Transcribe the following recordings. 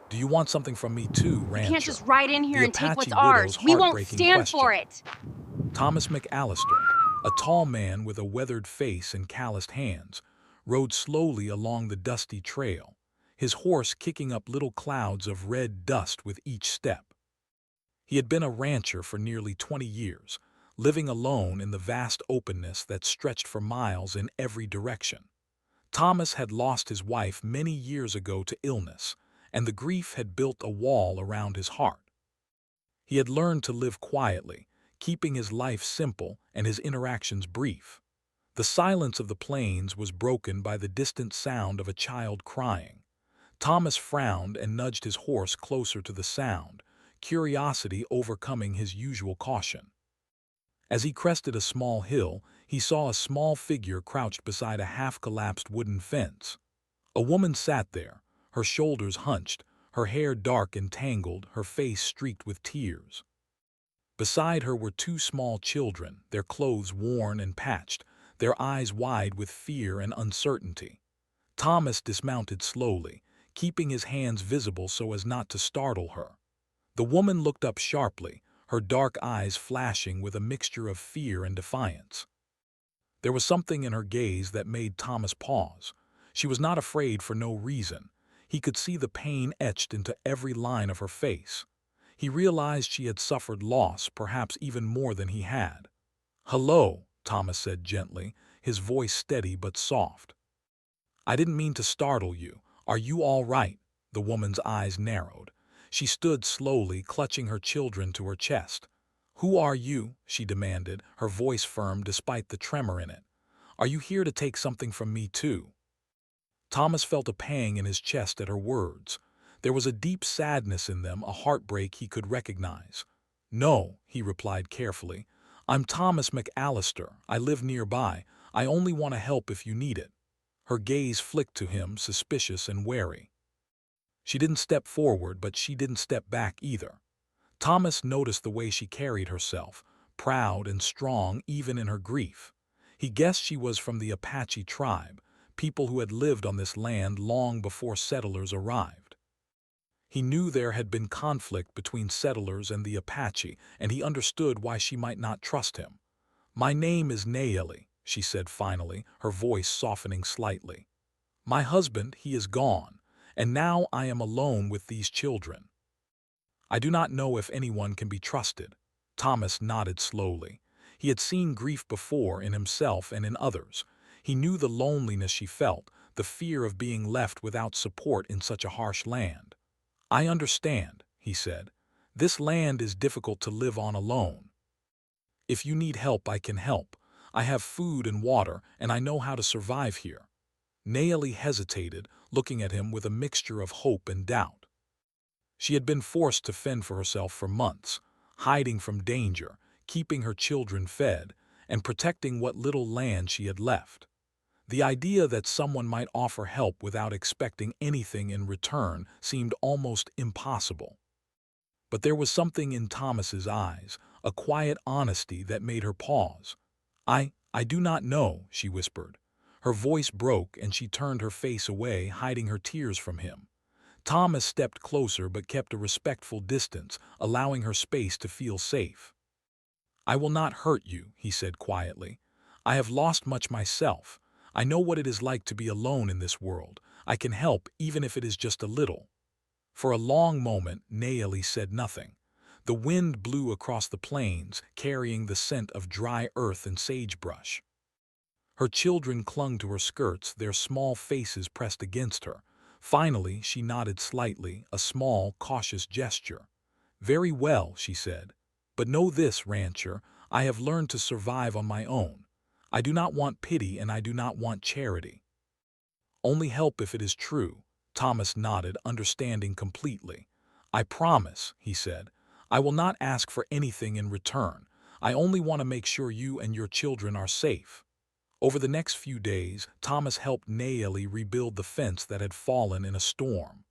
"Do you want something from me too, You can't rancher?" just ride in here the and take what's Apache widow's ours. We won't heartbreaking stand for question. it. Thomas McAllister, a tall man with a weathered face and calloused hands, rode slowly along the dusty trail, his horse kicking up little clouds of red dust with each step. He had been a rancher for nearly 20 years, living alone in the vast openness that stretched for miles in every direction. Thomas had lost his wife many years ago to illness, and the grief had built a wall around his heart. He had learned to live quietly, keeping his life simple and his interactions brief. The silence of the plains was broken by the distant sound of a child crying. Thomas frowned and nudged his horse closer to the sound, curiosity overcoming his usual caution. As he crested a small hill, he saw a small figure crouched beside a half-collapsed wooden fence. A woman sat there, her shoulders hunched, her hair dark and tangled, her face streaked with tears. Beside her were two small children, their clothes worn and patched, their eyes wide with fear and uncertainty. Thomas dismounted slowly, keeping his hands visible so as not to startle her. The woman looked up sharply, her dark eyes flashing with a mixture of fear and defiance. There was something in her gaze that made Thomas pause. She was not afraid for no reason. He could see the pain etched into every line of her face. He realized she had suffered loss, perhaps even more than he had. "Hello," Thomas said gently, his voice steady but soft. "I didn't mean to startle you. Are you all right?" The woman's eyes narrowed. She stood slowly, clutching her children to her chest. "Who are you?" she demanded, her voice firm despite the tremor in it. "Are you here to take something from me too?" Thomas felt a pang in his chest at her words. There was a deep sadness in them, a heartbreak he could recognize. "No," he replied carefully. "I'm Thomas McAllister. I live nearby. I only want to help if you need it." Her gaze flicked to him, suspicious and wary. She didn't step forward, but she didn't step back either. Thomas noticed the way she carried herself, proud and strong even in her grief. He guessed she was from the Apache tribe, people who had lived on this land long before settlers arrived. He knew there had been conflict between settlers and the Apache, and he understood why she might not trust him. "My name is Nayeli," she said finally, her voice softening slightly. "My husband, he is gone, and now I am alone with these children. I do not know if anyone can be trusted." Thomas nodded slowly. He had seen grief before in himself and in others. He knew the loneliness she felt, the fear of being left without support in such a harsh land. "I understand," he said. "This land is difficult to live on alone. If you need help, I can help. I have food and water, and I know how to survive here." Naomi hesitated, looking at him with a mixture of hope and doubt. She had been forced to fend for herself for months, hiding from danger, keeping her children fed, and protecting what little land she had left. The idea that someone might offer help without expecting anything in return seemed almost impossible. But there was something in Thomas's eyes, a quiet honesty that made her pause. I do not know," she whispered. Her voice broke and she turned her face away, hiding her tears from him. Thomas stepped closer but kept a respectful distance, allowing her space to feel safe. "I will not hurt you," he said quietly. "I have lost much myself. I know what it is like to be alone in this world. I can help even if it is just a little." For a long moment, Naomi said nothing. The wind blew across the plains, carrying the scent of dry earth and sagebrush. Her children clung to her skirts, their small faces pressed against her. Finally, she nodded slightly, a small, cautious gesture. "Very well," she said. "But know this, rancher, I have learned to survive on my own. I do not want pity and I do not want charity. Only help if it is true." Thomas nodded, understanding completely. "I promise," he said. "I will not ask for anything in return. I only want to make sure you and your children are safe." Over the next few days, Thomas helped Naomi rebuild the fence that had fallen in a storm.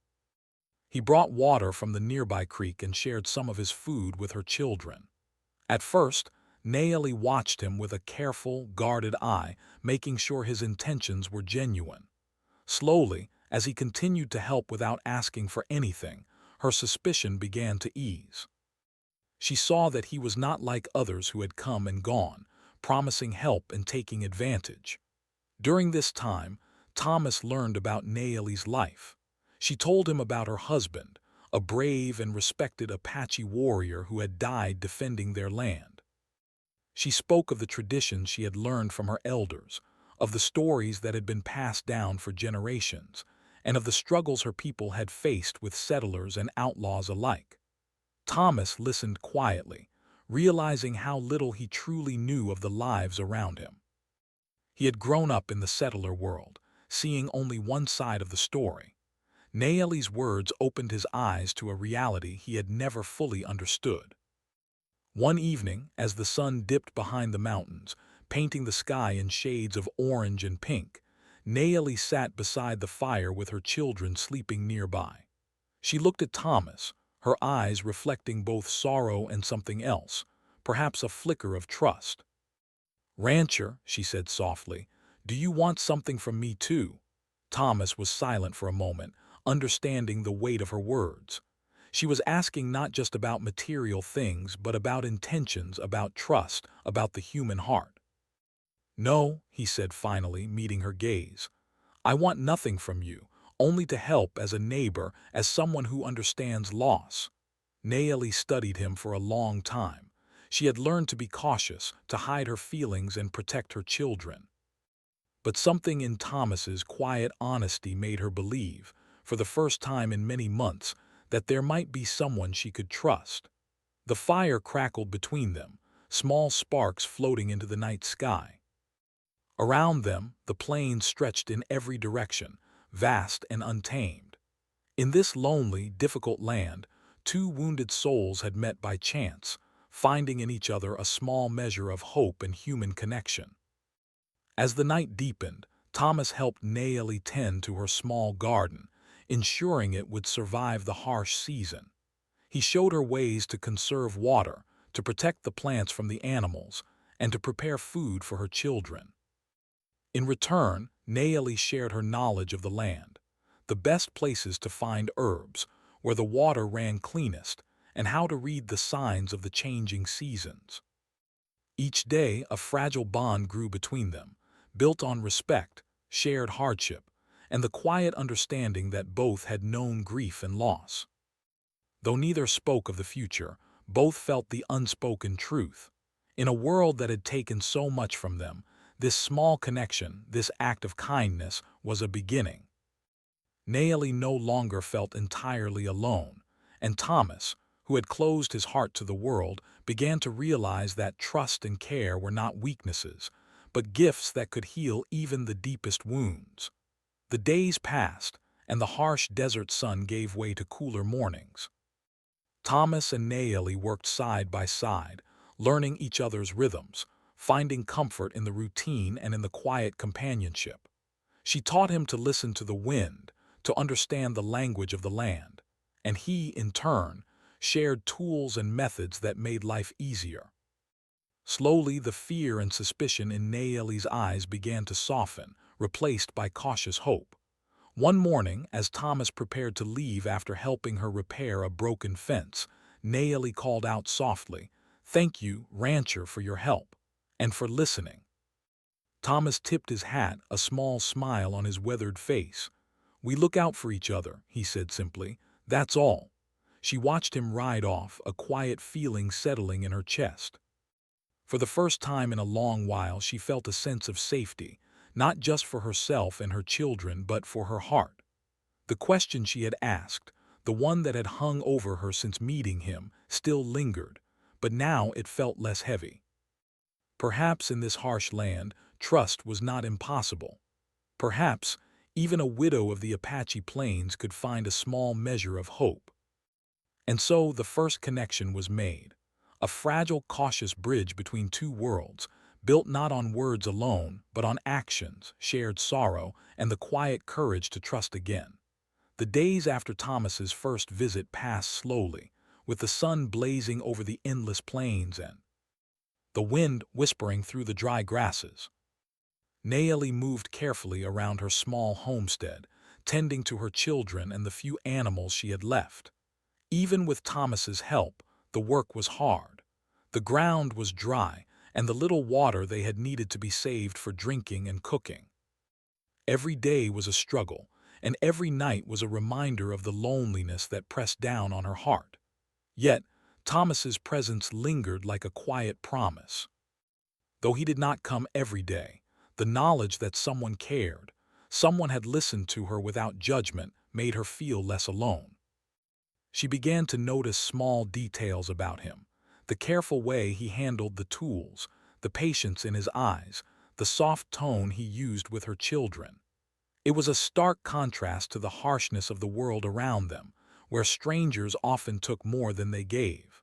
He brought water from the nearby creek and shared some of his food with her children. At first, Naomi watched him with a careful, guarded eye, making sure his intentions were genuine. Slowly, As he continued to help without asking for anything, her suspicion began to ease. She saw that he was not like others who had come and gone, promising help and taking advantage. During this time, Thomas learned about Naomi's life. She told him about her husband, a brave and respected Apache warrior who had died defending their land. She spoke of the traditions she had learned from her elders, of the stories that had been passed down for generations, and of the struggles her people had faced with settlers and outlaws alike. Thomas listened quietly, realizing how little he truly knew of the lives around him. He had grown up in the settler world, seeing only one side of the story. Naomi's words opened his eyes to a reality he had never fully understood. One evening, as the sun dipped behind the mountains, painting the sky in shades of orange and pink, Naomi sat beside the fire with her children sleeping nearby. She looked at Thomas, her eyes reflecting both sorrow and something else, perhaps a flicker of trust. "Rancher," she said softly, "do you want something from me too?" Thomas was silent for a moment, understanding the weight of her words. She was asking not just about material things, but about intentions, about trust, about the human heart. "No," he said finally, meeting her gaze. "I want nothing from you, only to help as a neighbor, as someone who understands loss." Naomi studied him for a long time. She had learned to be cautious, to hide her feelings and protect her children. But something in Thomas's quiet honesty made her believe, for the first time in many months, that there might be someone she could trust. The fire crackled between them, small sparks floating into the night sky. Around them, the plains stretched in every direction, vast and untamed. In this lonely, difficult land, two wounded souls had met by chance, finding in each other a small measure of hope and human connection. As the night deepened, Thomas helped Naomi tend to her small garden, ensuring it would survive the harsh season. He showed her ways to conserve water, to protect the plants from the animals, and to prepare food for her children. In return, Naomi shared her knowledge of the land, the best places to find herbs, where the water ran cleanest, and how to read the signs of the changing seasons. Each day, a fragile bond grew between them, built on respect, shared hardship, and the quiet understanding that both had known grief and loss. Though neither spoke of the future, both felt the unspoken truth. In a world that had taken so much from them, this small connection, this act of kindness, was a beginning. Naomi no longer felt entirely alone, and Thomas, who had closed his heart to the world, began to realize that trust and care were not weaknesses, but gifts that could heal even the deepest wounds. The days passed, and the harsh desert sun gave way to cooler mornings. Thomas and Naomi worked side by side, learning each other's rhythms, finding comfort in the routine and in the quiet companionship. She taught him to listen to the wind, to understand the language of the land, and he, in turn, shared tools and methods that made life easier. Slowly, the fear and suspicion in Naomi's eyes began to soften, replaced by cautious hope. One morning, as Thomas prepared to leave after helping her repair a broken fence, Naomi called out softly, "Thank you, rancher, for your help, and for listening." Thomas tipped his hat, a small smile on his weathered face. "We look out for each other," he said simply. "That's all." She watched him ride off, a quiet feeling settling in her chest. For the first time in a long while, she felt a sense of safety, not just for herself and her children, but for her heart. The question she had asked, the one that had hung over her since meeting him, still lingered, but now it felt less heavy. Perhaps in this harsh land, trust was not impossible. Perhaps even a widow of the Apache plains could find a small measure of hope. And so the first connection was made, a fragile, cautious bridge between two worlds, built not on words alone, but on actions, shared sorrow, and the quiet courage to trust again. The days after Thomas's first visit passed slowly, with the sun blazing over the endless plains and the wind whispering through the dry grasses. Naomi moved carefully around her small homestead, tending to her children and the few animals she had left. Even with Thomas's help, the work was hard. The ground was dry, and the little water they had needed to be saved for drinking and cooking. Every day was a struggle, and every night was a reminder of the loneliness that pressed down on her heart. Yet, Thomas's presence lingered like a quiet promise. Though he did not come every day, the knowledge that someone cared, someone had listened to her without judgment, made her feel less alone. She began to notice small details about him: the careful way he handled the tools, the patience in his eyes, the soft tone he used with her children. It was a stark contrast to the harshness of the world around them, where strangers often took more than they gave.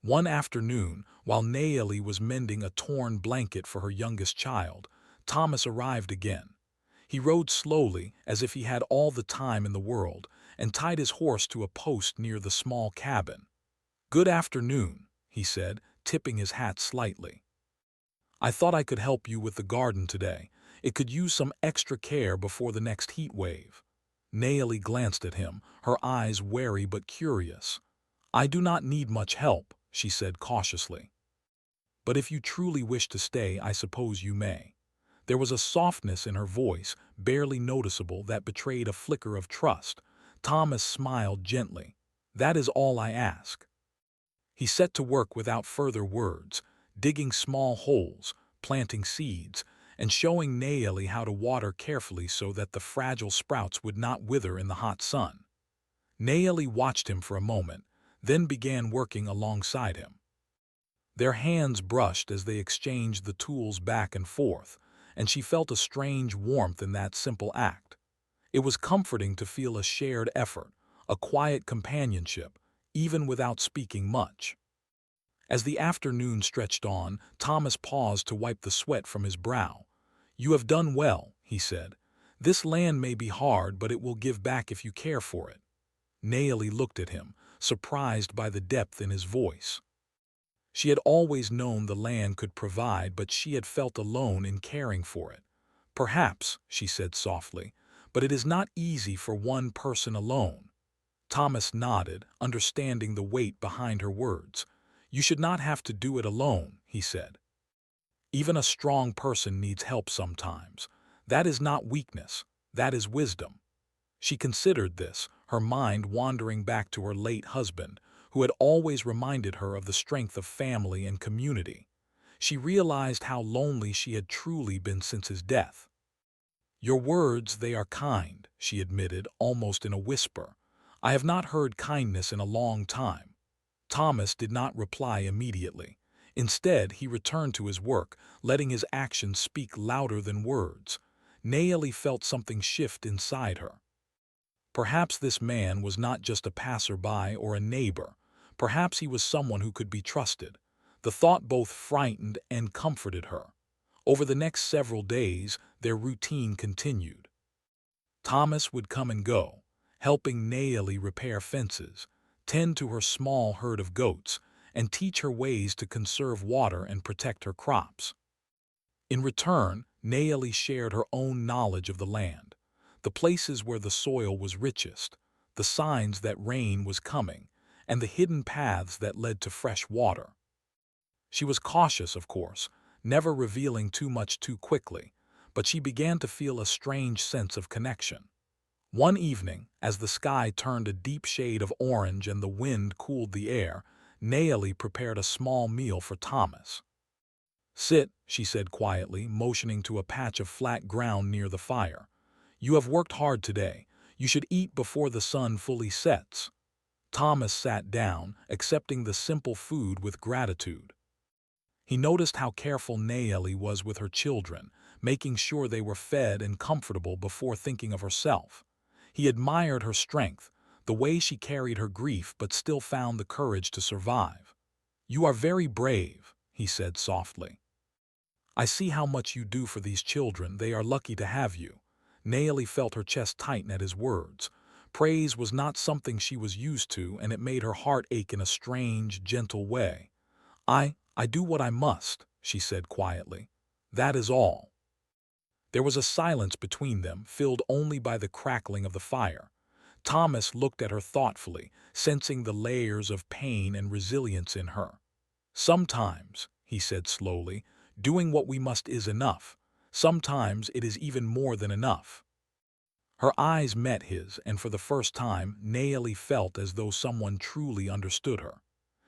One afternoon, while Naomi was mending a torn blanket for her youngest child, Thomas arrived again. He rode slowly, as if he had all the time in the world, and tied his horse to a post near the small cabin. "Good afternoon," he said, tipping his hat slightly. "I thought I could help you with the garden today. It could use some extra care before the next heat wave." Naomi glanced at him, her eyes wary but curious. "I do not need much help," she said cautiously. "But if you truly wish to stay, I suppose you may." There was a softness in her voice, barely noticeable, that betrayed a flicker of trust. Thomas smiled gently. "That is all I ask." He set to work without further words, digging small holes, planting seeds, and showing Naomi how to water carefully so that the fragile sprouts would not wither in the hot sun. Naomi watched him for a moment, then began working alongside him. Their hands brushed as they exchanged the tools back and forth, and she felt a strange warmth in that simple act. It was comforting to feel a shared effort, a quiet companionship, even without speaking much. As the afternoon stretched on, Thomas paused to wipe the sweat from his brow. "You have done well," he said. "This land may be hard, but it will give back if you care for it." Naomi looked at him, surprised by the depth in his voice. She had always known the land could provide, but she had felt alone in caring for it. "Perhaps," she said softly, "but it is not easy for one person alone." Thomas nodded, understanding the weight behind her words. "You should not have to do it alone," he said. "Even a strong person needs help sometimes. That is not weakness, that is wisdom." She considered this, her mind wandering back to her late husband, who had always reminded her of the strength of family and community. She realized how lonely she had truly been since his death. "Your words, they are kind," she admitted, almost in a whisper. "I have not heard kindness in a long time." Thomas did not reply immediately. Instead, he returned to his work, letting his actions speak louder than words. Naomi felt something shift inside her. Perhaps this man was not just a passerby or a neighbor. Perhaps he was someone who could be trusted. The thought both frightened and comforted her. Over the next several days, their routine continued. Thomas would come and go, helping Naomi repair fences, tend to her small herd of goats, and teach her ways to conserve water and protect her crops. In return, Naomi shared her own knowledge of the land, the places where the soil was richest, the signs that rain was coming, and the hidden paths that led to fresh water. She was cautious, of course, never revealing too much too quickly, but she began to feel a strange sense of connection. One evening, as the sky turned a deep shade of orange and the wind cooled the air, Naomi prepared a small meal for Thomas. "Sit," she said quietly, motioning to a patch of flat ground near the fire. "You have worked hard today. You should eat before the sun fully sets." Thomas sat down, accepting the simple food with gratitude. He noticed how careful Naomi was with her children, making sure they were fed and comfortable before thinking of herself. He admired her strength, the way she carried her grief but still found the courage to survive. "You are very brave," he said softly. "I see how much you do for these children. They are lucky to have you." Naomi felt her chest tighten at his words. Praise was not something she was used to, and it made her heart ache in a strange, gentle way. I do what I must," she said quietly. "That is all." There was a silence between them, filled only by the crackling of the fire. Thomas looked at her thoughtfully, sensing the layers of pain and resilience in her. "Sometimes," he said slowly, "doing what we must is enough. Sometimes it is even more than enough." Her eyes met his, and for the first time, Naomi felt as though someone truly understood her.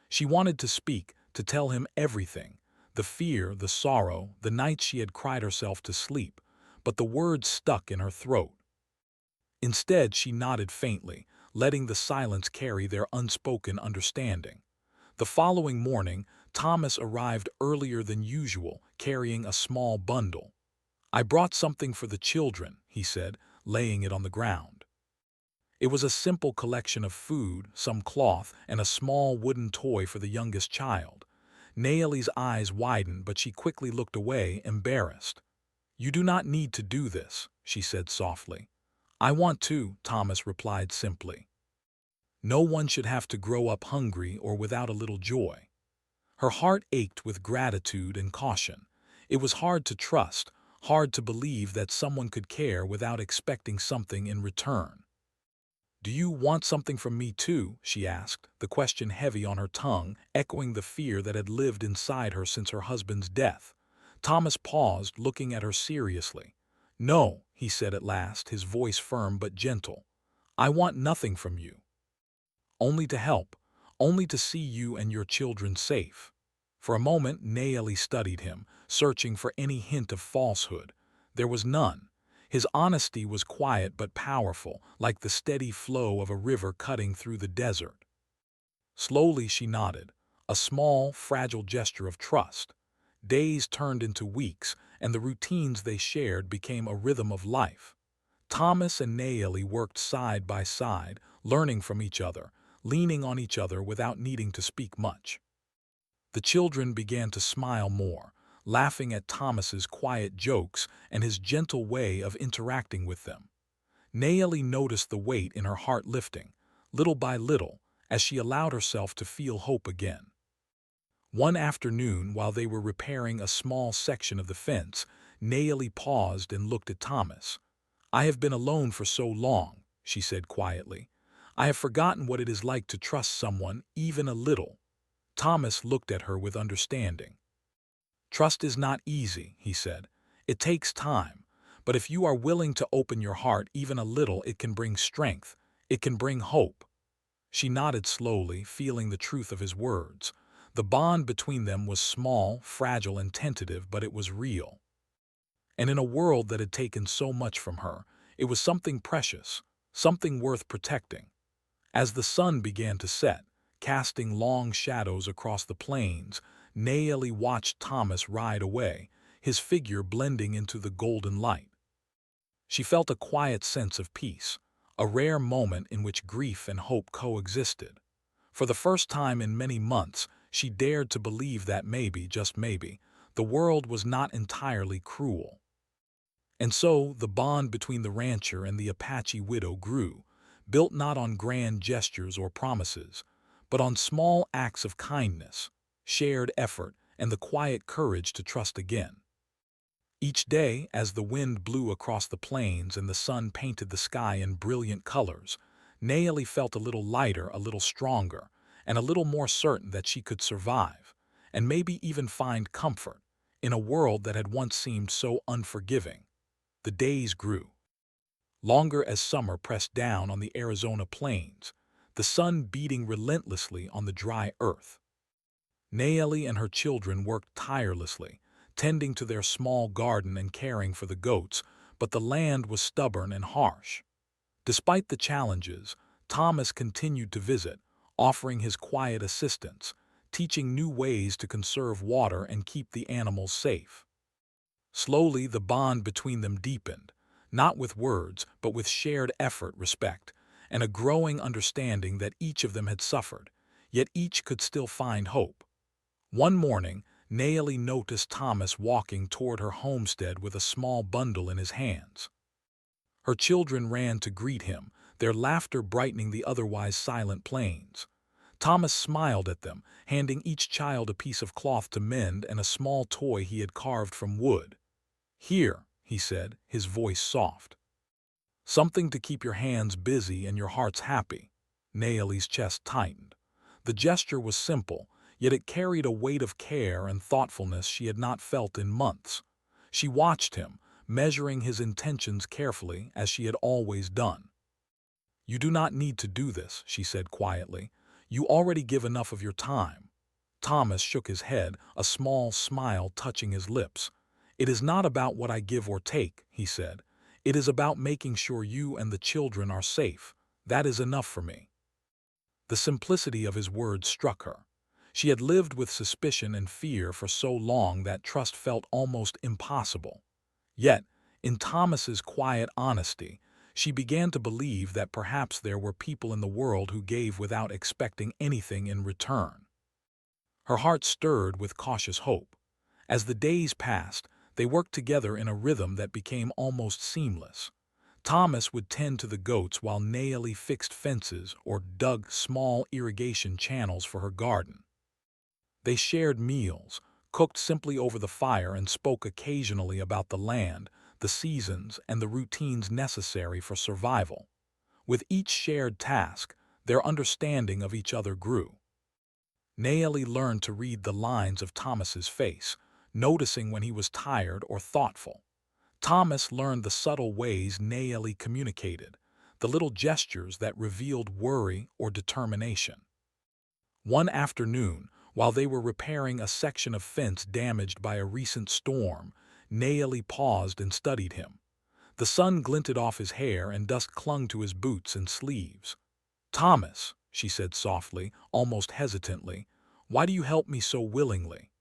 She wanted to speak, to tell him everything, the fear, the sorrow, the nights she had cried herself to sleep, but the words stuck in her throat. Instead, she nodded faintly, letting the silence carry their unspoken understanding. The following morning, Thomas arrived earlier than usual, carrying a small bundle. "I brought something for the children," he said, laying it on the ground. It was a simple collection of food, some cloth, and a small wooden toy for the youngest child. Naomi's eyes widened, but she quickly looked away, embarrassed. "You do not need to do this," she said softly. "I want to," Thomas replied simply. No one should have to grow up hungry or without a little joy. Her heart ached with gratitude and caution. It was hard to trust, hard to believe that someone could care without expecting something in return. "Do you want something from me too?" she asked, the question heavy on her tongue, echoing the fear that had lived inside her since her husband's death. Thomas paused, looking at her seriously. "No," he said at last, his voice firm but gentle. "I want nothing from you. Only to help, only to see you and your children safe." For a moment, Naomi studied him, searching for any hint of falsehood. There was none. His honesty was quiet but powerful, like the steady flow of a river cutting through the desert. Slowly she nodded, a small, fragile gesture of trust. Days turned into weeks, and the routines they shared became a rhythm of life. Thomas and Naomi worked side by side, learning from each other, leaning on each other without needing to speak much. The children began to smile more, laughing at Thomas's quiet jokes and his gentle way of interacting with them. Naomi noticed the weight in her heart lifting, little by little, as she allowed herself to feel hope again. One afternoon, while they were repairing a small section of the fence, Naomi paused and looked at Thomas. "I have been alone for so long," she said quietly. "I have forgotten what it is like to trust someone, even a little." Thomas looked at her with understanding. "Trust is not easy," he said. "It takes time. But if you are willing to open your heart even a little, it can bring strength. It can bring hope." She nodded slowly, feeling the truth of his words. The bond between them was small, fragile, and tentative, but it was real. And in a world that had taken so much from her, it was something precious, something worth protecting. As the sun began to set, casting long shadows across the plains, Naomi watched Thomas ride away, his figure blending into the golden light. She felt a quiet sense of peace, a rare moment in which grief and hope coexisted. For the first time in many months, she dared to believe that maybe, just maybe, the world was not entirely cruel. And so the bond between the rancher and the Apache widow grew, built not on grand gestures or promises, but on small acts of kindness, shared effort, and the quiet courage to trust again. Each day, as the wind blew across the plains and the sun painted the sky in brilliant colors, Naomi felt a little lighter, a little stronger, and a little more certain that she could survive, and maybe even find comfort, in a world that had once seemed so unforgiving. The days grew longer as summer pressed down on the Arizona plains, the sun beating relentlessly on the dry earth. Naomi and her children worked tirelessly, tending to their small garden and caring for the goats, but the land was stubborn and harsh. Despite the challenges, Thomas continued to visit, offering his quiet assistance, teaching new ways to conserve water and keep the animals safe. Slowly, the bond between them deepened, not with words, but with shared effort, respect, and a growing understanding that each of them had suffered, yet each could still find hope. One morning, Naomi noticed Thomas walking toward her homestead with a small bundle in his hands. Her children ran to greet him, their laughter brightening the otherwise silent plains. Thomas smiled at them, handing each child a piece of cloth to mend and a small toy he had carved from wood. "Here," he said, his voice soft. "Something to keep your hands busy and your hearts happy." Naomi's chest tightened. The gesture was simple, yet it carried a weight of care and thoughtfulness she had not felt in months. She watched him, measuring his intentions carefully as she had always done. "You do not need to do this," she said quietly. "You already give enough of your time." Thomas shook his head, a small smile touching his lips. "It is not about what I give or take," he said. "It is about making sure you and the children are safe. That is enough for me." The simplicity of his words struck her. She had lived with suspicion and fear for so long that trust felt almost impossible. Yet, in Thomas's quiet honesty, she began to believe that perhaps there were people in the world who gave without expecting anything in return. Her heart stirred with cautious hope. As the days passed, they worked together in a rhythm that became almost seamless. Thomas would tend to the goats while Naomi fixed fences or dug small irrigation channels for her garden. They shared meals, cooked simply over the fire, and spoke occasionally about the land, the seasons, and the routines necessary for survival. With each shared task, their understanding of each other grew. Naomi learned to read the lines of Thomas's face, noticing when he was tired or thoughtful. Thomas learned the subtle ways Naomi communicated, the little gestures that revealed worry or determination. One afternoon, while they were repairing a section of fence damaged by a recent storm, Naomi paused and studied him. The sun glinted off his hair and dust clung to his boots and sleeves. "Thomas," she said softly, almost hesitantly, "why do you help me so willingly?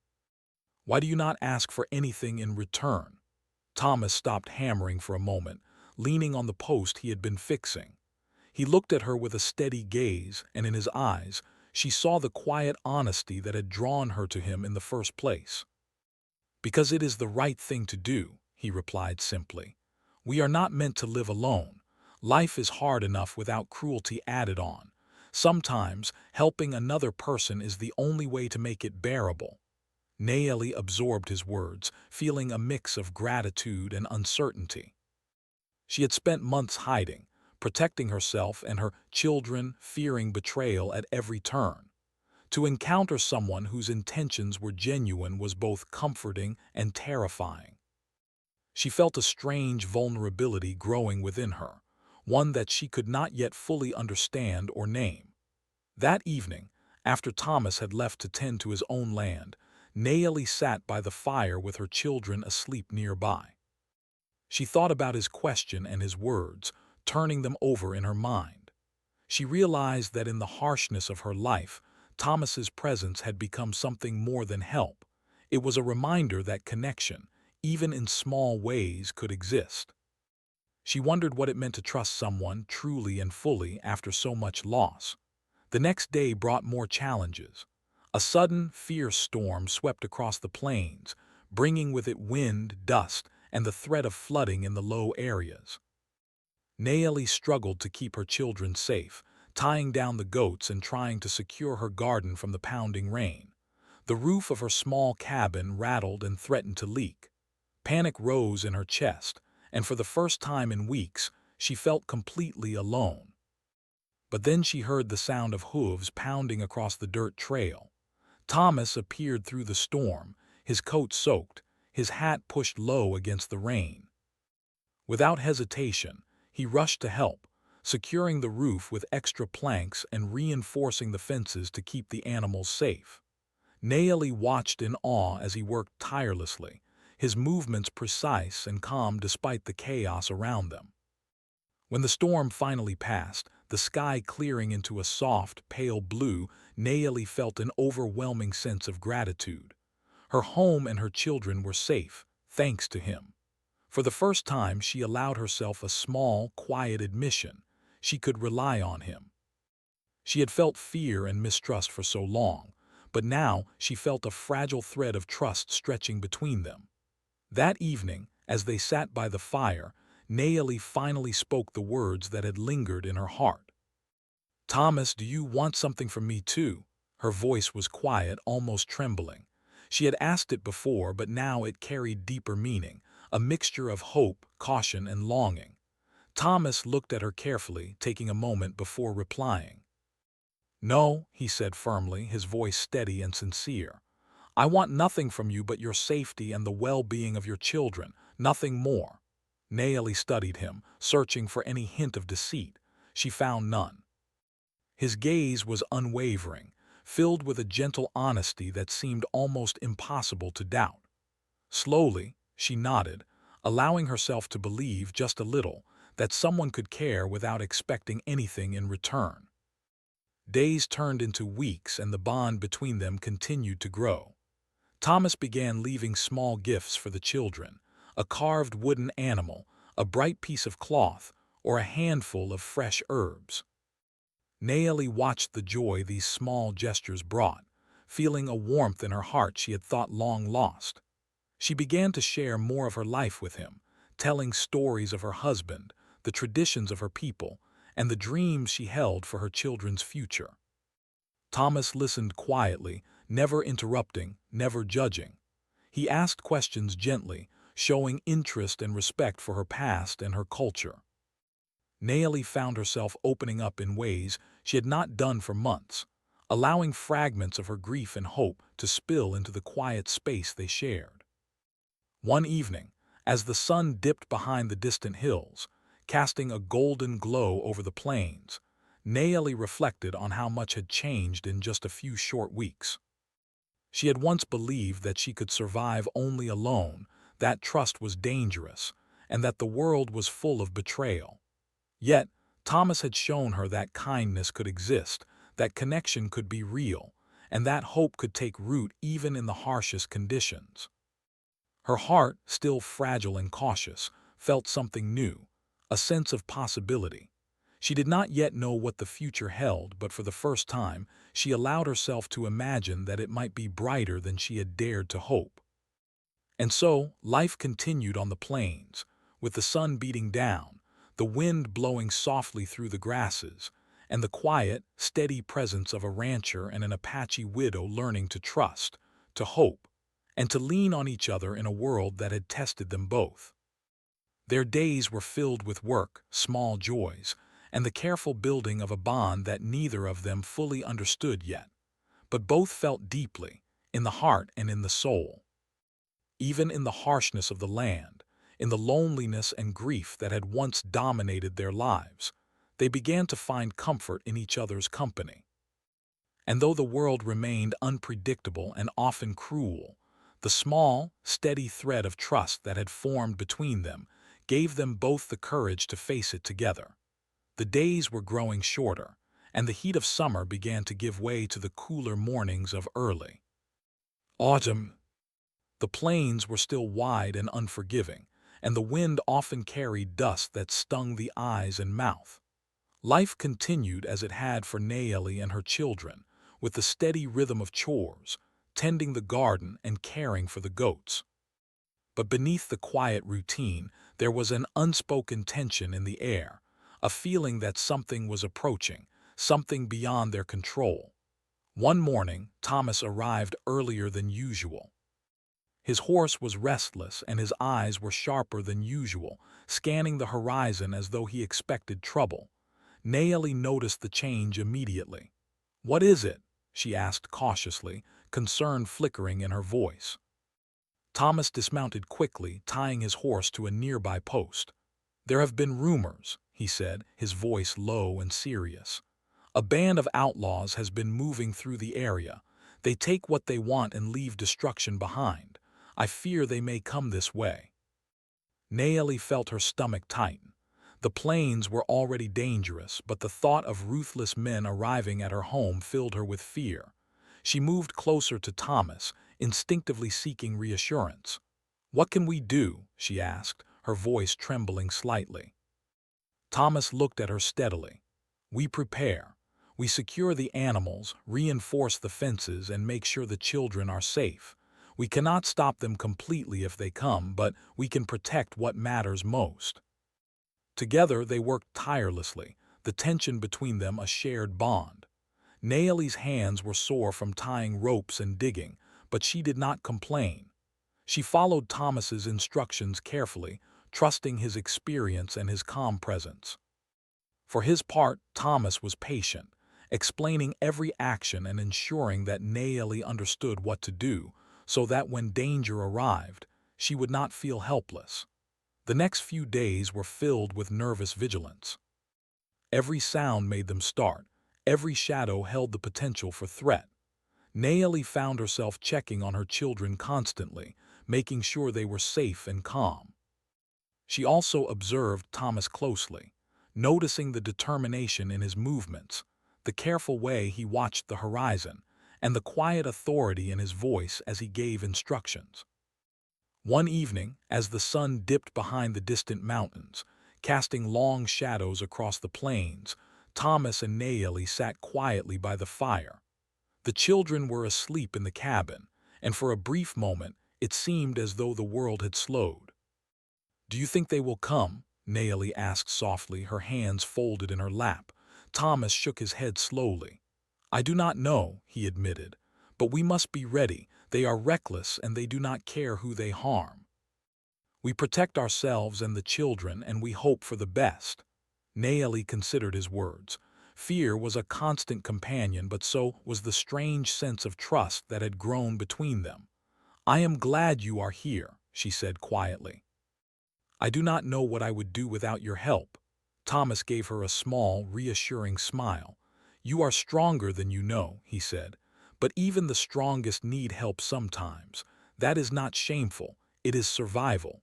Why do you not ask for anything in return?" Thomas stopped hammering for a moment, leaning on the post he had been fixing. He looked at her with a steady gaze, and in his eyes, she saw the quiet honesty that had drawn her to him in the first place. "Because it is the right thing to do," he replied simply. "We are not meant to live alone. Life is hard enough without cruelty added on. Sometimes, helping another person is the only way to make it bearable." Naomi absorbed his words, feeling a mix of gratitude and uncertainty. She had spent months hiding, protecting herself and her children, fearing betrayal at every turn. To encounter someone whose intentions were genuine was both comforting and terrifying. She felt a strange vulnerability growing within her, one that she could not yet fully understand or name. That evening, after Thomas had left to tend to his own land, Naomi sat by the fire with her children asleep nearby. She thought about his question and his words, turning them over in her mind. She realized that in the harshness of her life, Thomas's presence had become something more than help. It was a reminder that connection, even in small ways, could exist. She wondered what it meant to trust someone truly and fully after so much loss. The next day brought more challenges. A sudden, fierce storm swept across the plains, bringing with it wind, dust, and the threat of flooding in the low areas. Naomi struggled to keep her children safe, tying down the goats and trying to secure her garden from the pounding rain. The roof of her small cabin rattled and threatened to leak. Panic rose in her chest, and for the first time in weeks, she felt completely alone. But then she heard the sound of hooves pounding across the dirt trail. Thomas appeared through the storm, his coat soaked, his hat pushed low against the rain. Without hesitation, he rushed to help, securing the roof with extra planks and reinforcing the fences to keep the animals safe. Naomi watched in awe as he worked tirelessly, his movements precise and calm despite the chaos around them. When the storm finally passed, the sky clearing into a soft, pale blue, Naomi felt an overwhelming sense of gratitude. Her home and her children were safe, thanks to him. For the first time, she allowed herself a small, quiet admission. She could rely on him. She had felt fear and mistrust for so long, but now she felt a fragile thread of trust stretching between them. That evening, as they sat by the fire, Naomi finally spoke the words that had lingered in her heart. "Thomas, do you want something from me too?" Her voice was quiet, almost trembling. She had asked it before, but now it carried deeper meaning, a mixture of hope, caution, and longing. Thomas looked at her carefully, taking a moment before replying. "No," he said firmly, his voice steady and sincere. "I want nothing from you but your safety and the well-being of your children, nothing more." Naomi studied him, searching for any hint of deceit. She found none. His gaze was unwavering, filled with a gentle honesty that seemed almost impossible to doubt. Slowly, she nodded, allowing herself to believe just a little that someone could care without expecting anything in return. Days turned into weeks and the bond between them continued to grow. Thomas began leaving small gifts for the children, a carved wooden animal, a bright piece of cloth, or a handful of fresh herbs. Naomi watched the joy these small gestures brought, feeling a warmth in her heart she had thought long lost. She began to share more of her life with him, telling stories of her husband, the traditions of her people, and the dreams she held for her children's future. Thomas listened quietly, never interrupting, never judging. He asked questions gently, showing interest and respect for her past and her culture. Naomi found herself opening up in ways she had not done for months, allowing fragments of her grief and hope to spill into the quiet space they shared. One evening, as the sun dipped behind the distant hills, casting a golden glow over the plains, Naomi reflected on how much had changed in just a few short weeks. She had once believed that she could survive only alone, that trust was dangerous, and that the world was full of betrayal. Yet, Thomas had shown her that kindness could exist, that connection could be real, and that hope could take root even in the harshest conditions. Her heart, still fragile and cautious, felt something new, a sense of possibility. She did not yet know what the future held, but for the first time, she allowed herself to imagine that it might be brighter than she had dared to hope. And so, life continued on the plains, with the sun beating down, the wind blowing softly through the grasses, and the quiet, steady presence of a rancher and an Apache widow learning to trust, to hope, and to lean on each other in a world that had tested them both. Their days were filled with work, small joys, and the careful building of a bond that neither of them fully understood yet, but both felt deeply, in the heart and in the soul. Even in the harshness of the land, in the loneliness and grief that had once dominated their lives, they began to find comfort in each other's company. And though the world remained unpredictable and often cruel, the small, steady thread of trust that had formed between them gave them both the courage to face it together. The days were growing shorter, and the heat of summer began to give way to the cooler mornings of early autumn. The plains were still wide and unforgiving, and the wind often carried dust that stung the eyes and mouth. Life continued as it had for Naomi and her children, with the steady rhythm of chores, tending the garden and caring for the goats. But beneath the quiet routine, there was an unspoken tension in the air, a feeling that something was approaching, something beyond their control. One morning, Thomas arrived earlier than usual. His horse was restless and his eyes were sharper than usual, scanning the horizon as though he expected trouble. Naomi noticed the change immediately. "What is it?" she asked cautiously, concern flickering in her voice. Thomas dismounted quickly, tying his horse to a nearby post. "There have been rumors," he said, his voice low and serious. "A band of outlaws has been moving through the area. They take what they want and leave destruction behind. I fear they may come this way." Naomi felt her stomach tighten. The plains were already dangerous, but the thought of ruthless men arriving at her home filled her with fear. She moved closer to Thomas, instinctively seeking reassurance. "What can we do?" she asked, her voice trembling slightly. Thomas looked at her steadily. "We prepare. We secure the animals, reinforce the fences, and make sure the children are safe. We cannot stop them completely if they come, but we can protect what matters most." Together they worked tirelessly, the tension between them a shared bond. Naomi's hands were sore from tying ropes and digging, but she did not complain. She followed Thomas's instructions carefully, trusting his experience and his calm presence. For his part, Thomas was patient, explaining every action and ensuring that Nayeli understood what to do, so that when danger arrived, she would not feel helpless. The next few days were filled with nervous vigilance. Every sound made them start. Every shadow held the potential for threat. Nayeli found herself checking on her children constantly, making sure they were safe and calm. She also observed Thomas closely, noticing the determination in his movements, the careful way he watched the horizon, and the quiet authority in his voice as he gave instructions. One evening, as the sun dipped behind the distant mountains, casting long shadows across the plains, Thomas and Nayeli sat quietly by the fire. The children were asleep in the cabin, and for a brief moment it seemed as though the world had slowed. "Do you think they will come?" Nayeli asked softly, her hands folded in her lap. Thomas shook his head slowly. "I do not know," he admitted, "but we must be ready. They are reckless and they do not care who they harm. We protect ourselves and the children and we hope for the best." Nayeli considered his words. Fear was a constant companion, but so was the strange sense of trust that had grown between them. "I am glad you are here," she said quietly. "I do not know what I would do without your help." Thomas gave her a small, reassuring smile. "You are stronger than you know," he said. "But even the strongest need help sometimes. That is not shameful, it is survival."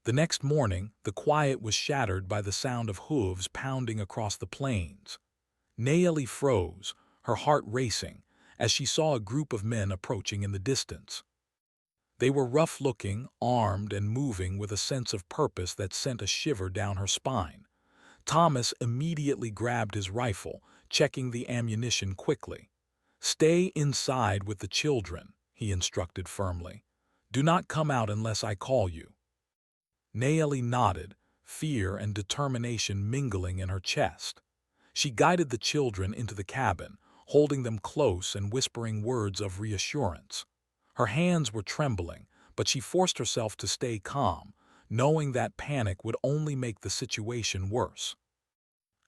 The next morning, the quiet was shattered by the sound of hooves pounding across the plains. Nayeli froze, her heart racing, as she saw a group of men approaching in the distance. They were rough-looking, armed, and moving with a sense of purpose that sent a shiver down her spine. Thomas immediately grabbed his rifle, checking the ammunition quickly. "Stay inside with the children," he instructed firmly. "Do not come out unless I call you." Nayeli nodded, fear and determination mingling in her chest. She guided the children into the cabin, holding them close and whispering words of reassurance. Her hands were trembling, but she forced herself to stay calm, knowing that panic would only make the situation worse.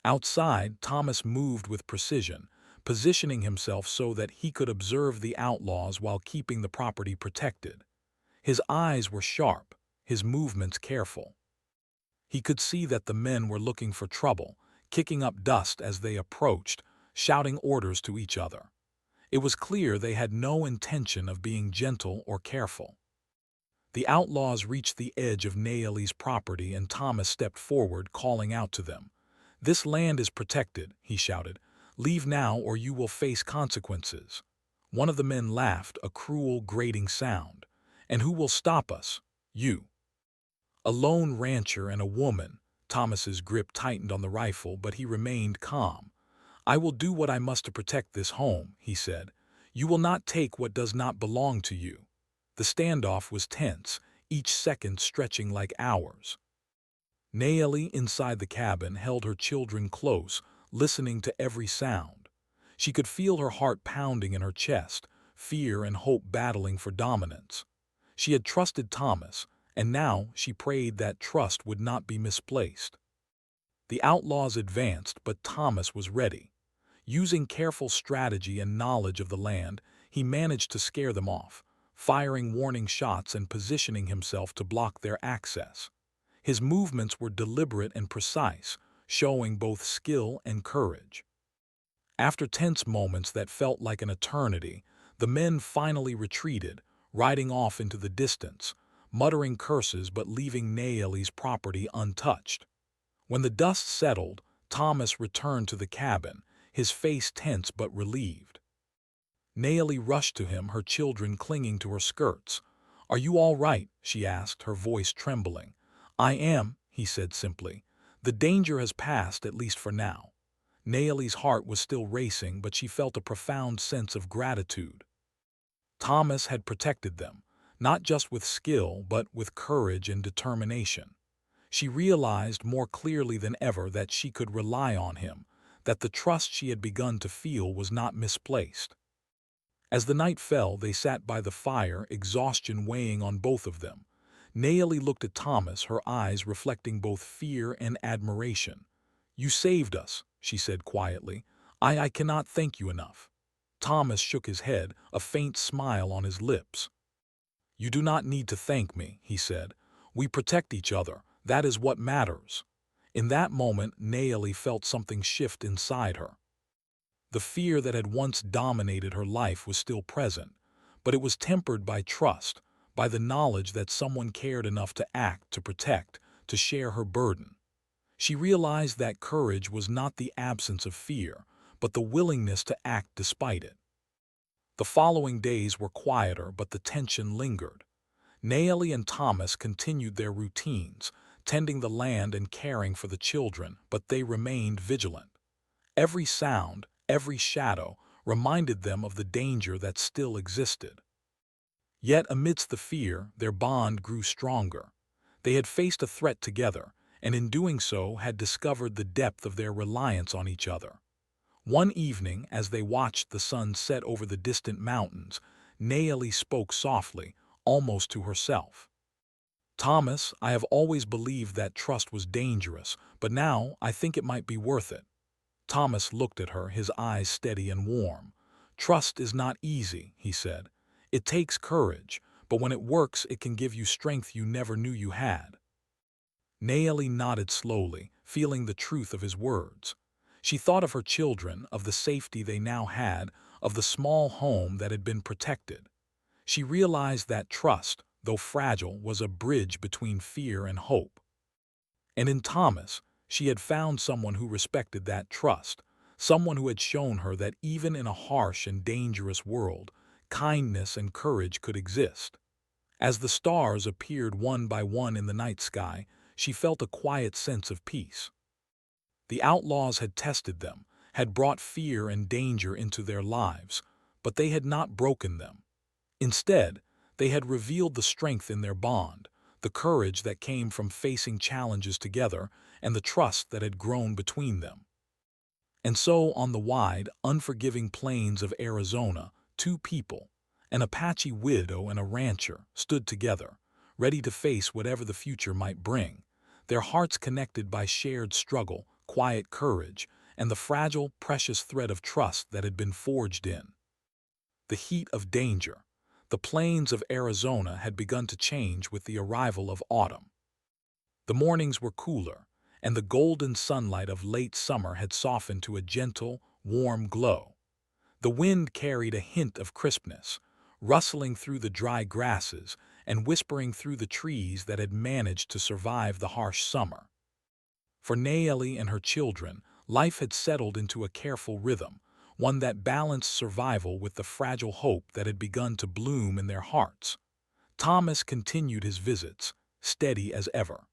Outside, Thomas moved with precision, positioning himself so that he could observe the outlaws while keeping the property protected. His eyes were sharp, his movements careful. He could see that the men were looking for trouble, kicking up dust as they approached, shouting orders to each other. It was clear they had no intention of being gentle or careful. The outlaws reached the edge of Nayeli's property and Thomas stepped forward, calling out to them. "This land is protected," he shouted. "Leave now or you will face consequences." One of the men laughed, a cruel, grating sound. "And who will stop us?" "You." A lone rancher and a woman. Thomas's grip tightened on the rifle, but he remained calm. "I will do what I must to protect this home," he said. "You will not take what does not belong to you." The standoff was tense, each second stretching like hours. Nayeli, inside the cabin, held her children close, listening to every sound. She could feel her heart pounding in her chest, fear and hope battling for dominance. She had trusted Thomas, and now she prayed that trust would not be misplaced. The outlaws advanced, but Thomas was ready. Using careful strategy and knowledge of the land, he managed to scare them off, firing warning shots and positioning himself to block their access. His movements were deliberate and precise, showing both skill and courage. After tense moments that felt like an eternity, the men finally retreated, riding off into the distance, muttering curses but leaving Nayeli's property untouched. When the dust settled, Thomas returned to the cabin, his face tense but relieved. Nayeli rushed to him, her children clinging to her skirts. "Are you all right?" she asked, her voice trembling. "I am," he said simply. "The danger has passed, at least for now." Nayeli's heart was still racing, but she felt a profound sense of gratitude. Thomas had protected them, not just with skill, but with courage and determination. She realized more clearly than ever that she could rely on him, that the trust she had begun to feel was not misplaced. As the night fell, they sat by the fire, exhaustion weighing on both of them. Naomi looked at Thomas, her eyes reflecting both fear and admiration. "You saved us," she said quietly. I cannot thank you enough." Thomas shook his head, a faint smile on his lips. "You do not need to thank me," he said. "We protect each other. That is what matters." In that moment, Naomi felt something shift inside her. The fear that had once dominated her life was still present, but it was tempered by trust, by the knowledge that someone cared enough to act, to protect, to share her burden. She realized that courage was not the absence of fear, but the willingness to act despite it. The following days were quieter, but the tension lingered. Naomi and Thomas continued their routines, tending the land and caring for the children, but they remained vigilant. Every sound, every shadow, reminded them of the danger that still existed. Yet amidst the fear, their bond grew stronger. They had faced a threat together, and in doing so had discovered the depth of their reliance on each other. One evening, as they watched the sun set over the distant mountains, Naomi spoke softly, almost to herself. "Thomas, I have always believed that trust was dangerous, but now I think it might be worth it." Thomas looked at her, his eyes steady and warm. "Trust is not easy," he said. "It takes courage, but when it works, it can give you strength you never knew you had." Naomi nodded slowly, feeling the truth of his words. She thought of her children, of the safety they now had, of the small home that had been protected. She realized that trust, though fragile, was a bridge between fear and hope. And in Thomas, she had found someone who respected that trust, someone who had shown her that even in a harsh and dangerous world, kindness and courage could exist. As the stars appeared one by one in the night sky, she felt a quiet sense of peace. The outlaws had tested them, had brought fear and danger into their lives, but they had not broken them. Instead, they had revealed the strength in their bond, the courage that came from facing challenges together, and the trust that had grown between them. And so, on the wide, unforgiving plains of Arizona, two people, an Apache widow and a rancher, stood together, ready to face whatever the future might bring, their hearts connected by shared struggle, quiet courage, and the fragile, precious thread of trust that had been forged in the heat of danger. The plains of Arizona had begun to change with the arrival of autumn. The mornings were cooler, and the golden sunlight of late summer had softened to a gentle, warm glow. The wind carried a hint of crispness, rustling through the dry grasses and whispering through the trees that had managed to survive the harsh summer. For Naomi and her children, life had settled into a careful rhythm, one that balanced survival with the fragile hope that had begun to bloom in their hearts. Thomas continued his visits, steady as ever.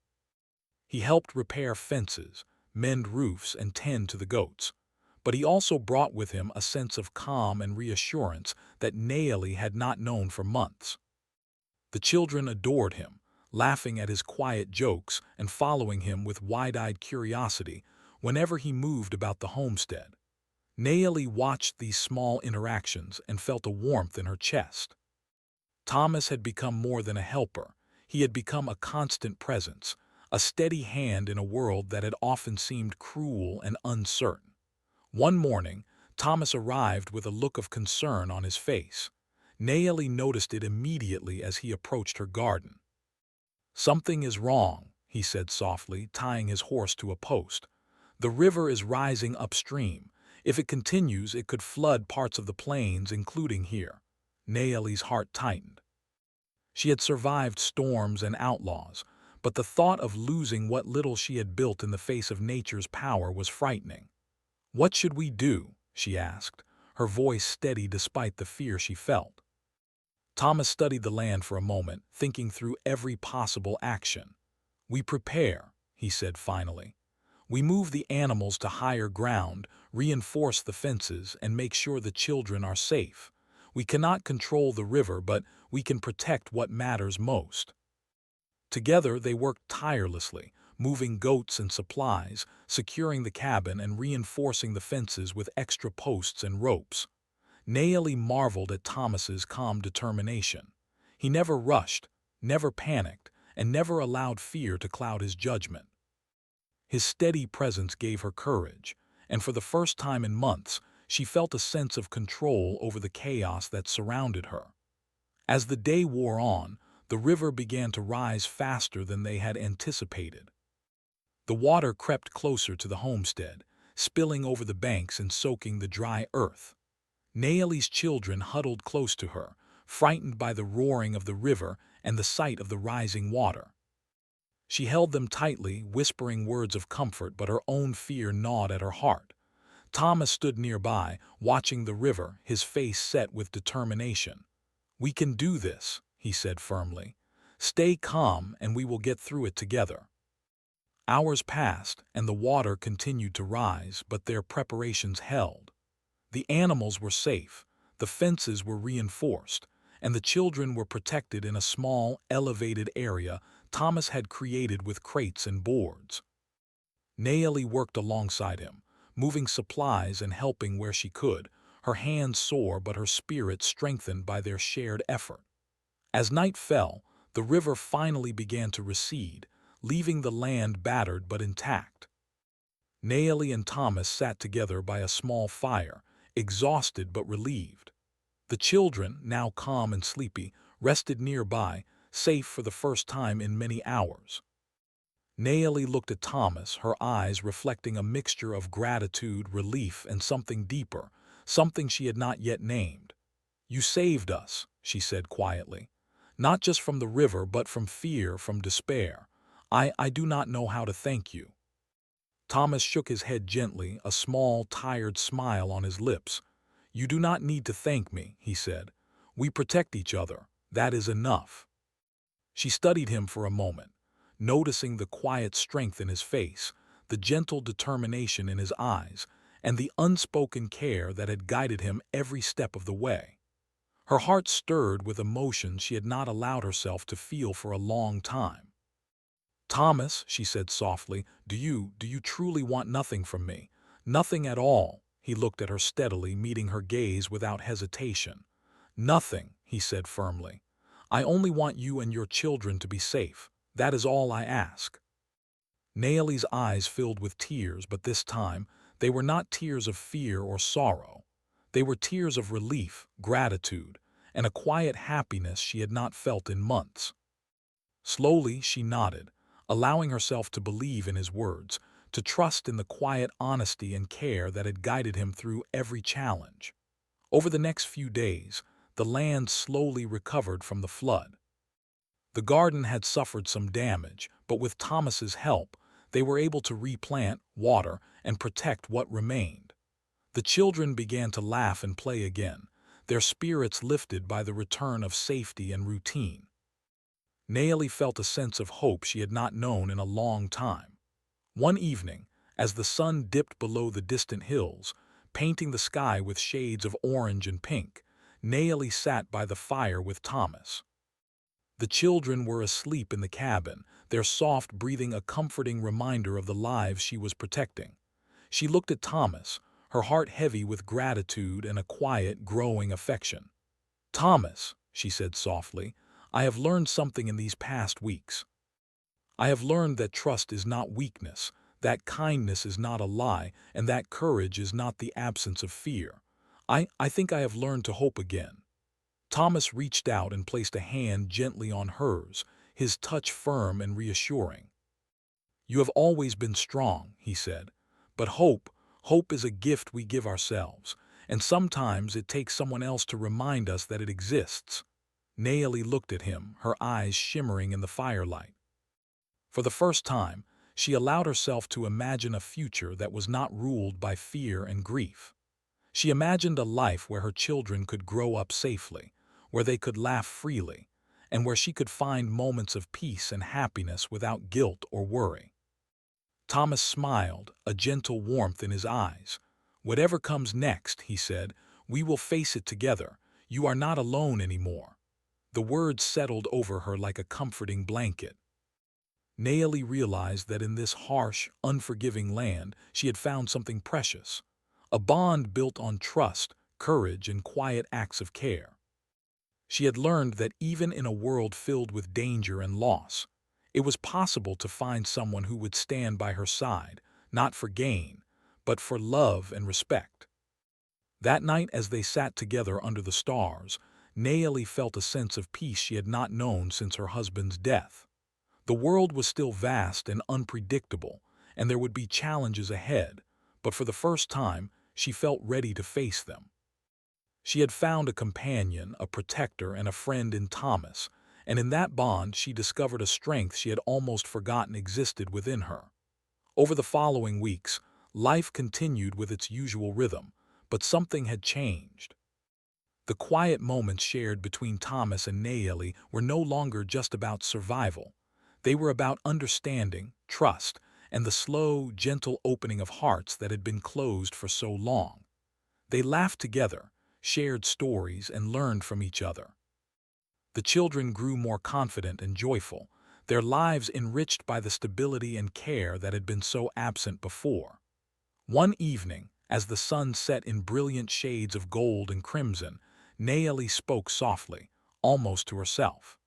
He helped repair fences, mend roofs, and tend to the goats. But he also brought with him a sense of calm and reassurance that Naomi had not known for months. The children adored him, laughing at his quiet jokes and following him with wide-eyed curiosity whenever he moved about the homestead. Naomi watched these small interactions and felt a warmth in her chest. Thomas had become more than a helper. He had become a constant presence, a steady hand in a world that had often seemed cruel and uncertain. One morning, Thomas arrived with a look of concern on his face. Naomi noticed it immediately as he approached her garden. "Something is wrong," he said softly, tying his horse to a post. "The river is rising upstream. If it continues, it could flood parts of the plains, including here." Naomi's heart tightened. She had survived storms and outlaws, but the thought of losing what little she had built in the face of nature's power was frightening. "What should we do?" she asked, her voice steady despite the fear she felt. Thomas studied the land for a moment, thinking through every possible action. "We prepare," he said finally. "We move the animals to higher ground, reinforce the fences, and make sure the children are safe. We cannot control the river, but we can protect what matters most." Together they worked tirelessly, moving goats and supplies, securing the cabin and reinforcing the fences with extra posts and ropes. Naomi marveled at Thomas's calm determination. He never rushed, never panicked, and never allowed fear to cloud his judgment. His steady presence gave her courage, and for the first time in months, she felt a sense of control over the chaos that surrounded her. As the day wore on, the river began to rise faster than they had anticipated. The water crept closer to the homestead, spilling over the banks and soaking the dry earth. Naomi's children huddled close to her, frightened by the roaring of the river and the sight of the rising water. She held them tightly, whispering words of comfort, but her own fear gnawed at her heart. Thomas stood nearby, watching the river, his face set with determination. "We can do this," he said firmly. "Stay calm and we will get through it together." Hours passed, and the water continued to rise, but their preparations held. The animals were safe, the fences were reinforced, and the children were protected in a small, elevated area Thomas had created with crates and boards. Naomi worked alongside him, moving supplies and helping where she could, her hands sore but her spirit strengthened by their shared effort. As night fell, the river finally began to recede, leaving the land battered but intact. Naomi and Thomas sat together by a small fire, exhausted but relieved. The children, now calm and sleepy, rested nearby, safe for the first time in many hours. Naomi looked at Thomas, her eyes reflecting a mixture of gratitude, relief, and something deeper, something she had not yet named. "You saved us," she said quietly. "Not just from the river, but from fear, from despair. I do not know how to thank you." Thomas shook his head gently, a small, tired smile on his lips. "You do not need to thank me," he said. "We protect each other. That is enough." She studied him for a moment, noticing the quiet strength in his face, the gentle determination in his eyes, and the unspoken care that had guided him every step of the way. Her heart stirred with emotions she had not allowed herself to feel for a long time. "Thomas," she said softly, do you truly want nothing from me? Nothing at all." He looked at her steadily, meeting her gaze without hesitation. "Nothing," he said firmly. "I only want you and your children to be safe. That is all I ask." Naomi's eyes filled with tears, but this time they were not tears of fear or sorrow. They were tears of relief, gratitude, and a quiet happiness she had not felt in months. Slowly she nodded, allowing herself to believe in his words, to trust in the quiet honesty and care that had guided him through every challenge. Over the next few days, the land slowly recovered from the flood. The garden had suffered some damage, but with Thomas's help, they were able to replant, water, and protect what remained. The children began to laugh and play again, their spirits lifted by the return of safety and routine. Naomi felt a sense of hope she had not known in a long time. One evening, as the sun dipped below the distant hills, painting the sky with shades of orange and pink, Naomi sat by the fire with Thomas. The children were asleep in the cabin, their soft breathing a comforting reminder of the lives she was protecting. She looked at Thomas, her heart heavy with gratitude and a quiet, growing affection. "Thomas," she said softly, "I have learned something in these past weeks. I have learned that trust is not weakness, that kindness is not a lie, and that courage is not the absence of fear. I think I have learned to hope again." Thomas reached out and placed a hand gently on hers, his touch firm and reassuring. "You have always been strong," he said, "but hope is a gift we give ourselves, and sometimes it takes someone else to remind us that it exists." Naomi looked at him, her eyes shimmering in the firelight. For the first time, she allowed herself to imagine a future that was not ruled by fear and grief. She imagined a life where her children could grow up safely, where they could laugh freely, and where she could find moments of peace and happiness without guilt or worry. Thomas smiled, a gentle warmth in his eyes. "Whatever comes next," he said, "we will face it together. You are not alone anymore." The words settled over her like a comforting blanket. Naomi realized that in this harsh, unforgiving land, she had found something precious. A bond built on trust, courage, and quiet acts of care. She had learned that even in a world filled with danger and loss, it was possible to find someone who would stand by her side, not for gain, but for love and respect. That night, as they sat together under the stars, Naomi felt a sense of peace she had not known since her husband's death. The world was still vast and unpredictable, and there would be challenges ahead, but for the first time, she felt ready to face them. She had found a companion, a protector, and a friend in Thomas, and in that bond she discovered a strength she had almost forgotten existed within her. Over the following weeks, life continued with its usual rhythm, but something had changed. The quiet moments shared between Thomas and Naomi were no longer just about survival. They were about understanding, trust, and the slow, gentle opening of hearts that had been closed for so long. They laughed together, shared stories, and learned from each other. The children grew more confident and joyful, their lives enriched by the stability and care that had been so absent before. One evening, as the sun set in brilliant shades of gold and crimson, Naomi spoke softly, almost to herself.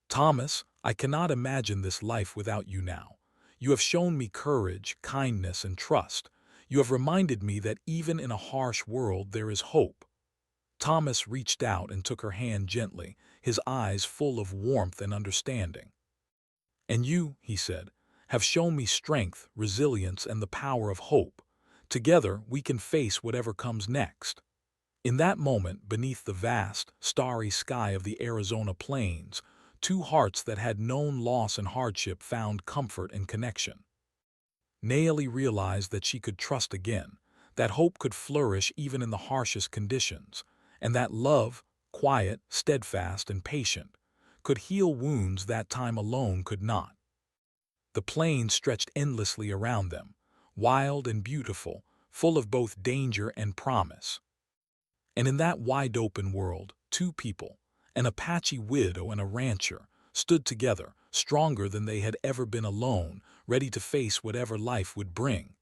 "Thomas, I cannot imagine this life without you now. You have shown me courage, kindness, and trust. You have reminded me that even in a harsh world there is hope." Thomas reached out and took her hand gently, his eyes full of warmth and understanding. "And you," he said, "have shown me strength, resilience, and the power of hope. Together, we can face whatever comes next." In that moment, beneath the vast, starry sky of the Arizona plains, two hearts that had known loss and hardship found comfort and connection. Naomi realized that she could trust again, that hope could flourish even in the harshest conditions, and that love, quiet, steadfast, and patient, could heal wounds that time alone could not. The plains stretched endlessly around them, wild and beautiful, full of both danger and promise. And in that wide-open world, two people, an Apache widow and a rancher, stood together, stronger than they had ever been alone, ready to face whatever life would bring,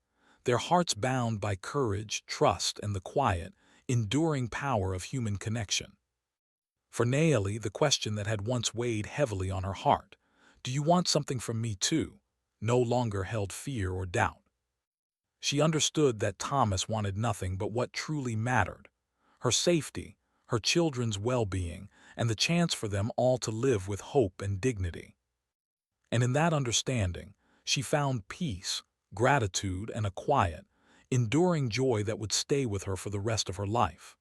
their hearts bound by courage, trust, and the quiet, enduring power of human connection. For Naomi, the question that had once weighed heavily on her heart, "Do you want something from me too?" no longer held fear or doubt. She understood that Thomas wanted nothing but what truly mattered: her safety, her children's well-being, and the chance for them all to live with hope and dignity. And in that understanding, she found peace, gratitude, and a quiet, enduring joy that would stay with her for the rest of her life.